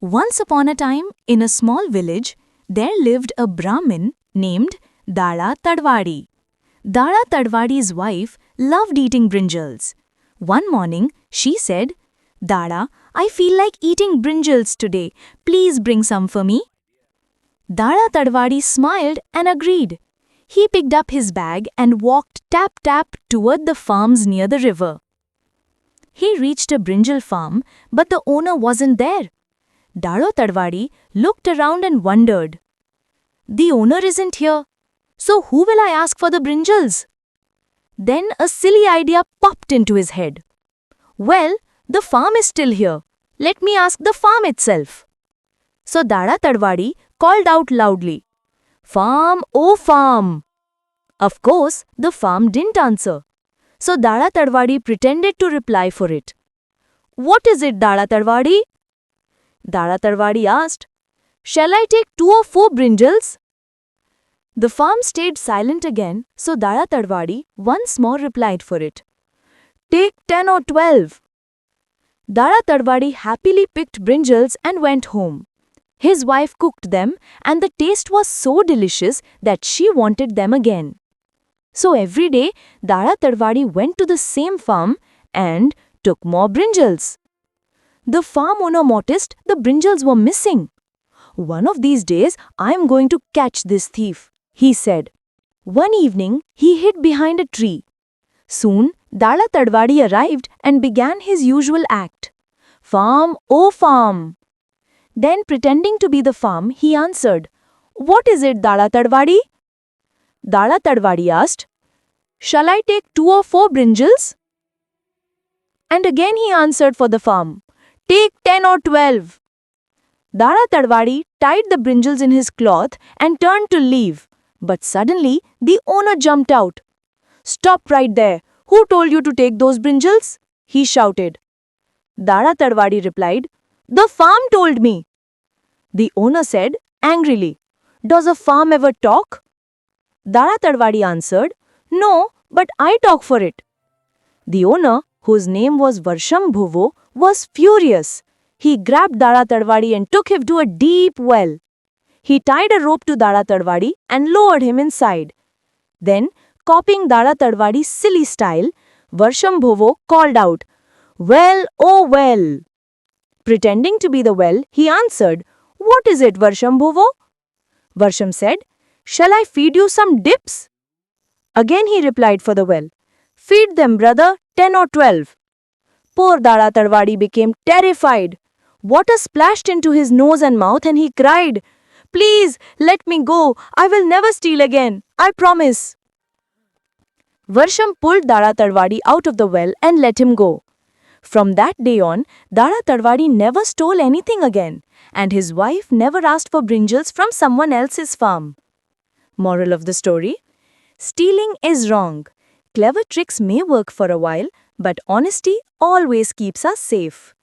Once upon a time, in a small village, there lived a Brahmin named Dada Tadwadi. Dada Tadwadi's wife loved eating brinjals. One morning, she said, Dada, I feel like eating brinjals today. Please bring some for me. Dada Tadwadi smiled and agreed. He picked up his bag and walked tap-tap toward the farms near the river. He reached a brinjal farm, but the owner wasn't there. Dada Tadwadi looked around and wondered. The owner isn't here, so who will I ask for the brinjals? Then a silly idea popped into his head. Well, the farm is still here. Let me ask the farm itself. So Dada Tadwadi called out loudly, Farm, oh farm! Of course, the farm didn't answer. So Dada Tadwadi pretended to reply for it. What is it, Dada Tadwadi? Dada Tadwadi asked, Shall I take 2 or 4 brinjals? The farm stayed silent again, so Dada Tadwadi once more replied for it. Take 10 or 12. Dada Tadwadi happily picked brinjals and went home. His wife cooked them, and the taste was so delicious that she wanted them again. So every day, Dada Tadwadi went to the same farm and took more brinjals. The farm owner noticed the brinjals were missing. One of these days, I am going to catch this thief, he said. One evening, he hid behind a tree. Soon, Dada Tadwadi arrived and began his usual act. Farm, oh farm! Then, pretending to be the farm, he answered, What is it, Dada Tadwadi? Dada Tadwadi asked, Shall I take 2 or 4 brinjals? And again he answered for the farm, Take 10 or 12. Dada Tadwadi tied the brinjals in his cloth and turned to leave. But suddenly, the owner jumped out. Stop right there. Who told you to take those brinjals? He shouted. Dada Tadwadi replied, The farm told me. The owner said angrily, Does a farm ever talk? Dada Tadwadi answered, No, but I talk for it. The owner, whose name was Varsham Bhuvo, was furious. He grabbed Dada Tadwadi and took him to a deep well. He tied a rope to Dada Tadwadi and lowered him inside. Then, copying Dada Tadwadi's silly style, Varsham Bhuvo called out, Well, oh well. Pretending to be the well, he answered, What is it, Varsham Bhuvo? Varsham said, Shall I feed you some dips? Again he replied for the well, Feed them, brother, 10 or 12. Poor Dada Tadwadi became terrified. Water splashed into his nose and mouth and he cried, Please, let me go. I will never steal again. I promise. Varsham pulled Dada Tadwadi out of the well and let him go. From that day on, Dada Tadwadi never stole anything again, and his wife never asked for brinjals from someone else's farm. Moral of the story? Stealing is wrong. Clever tricks may work for a while, but honesty always keeps us safe.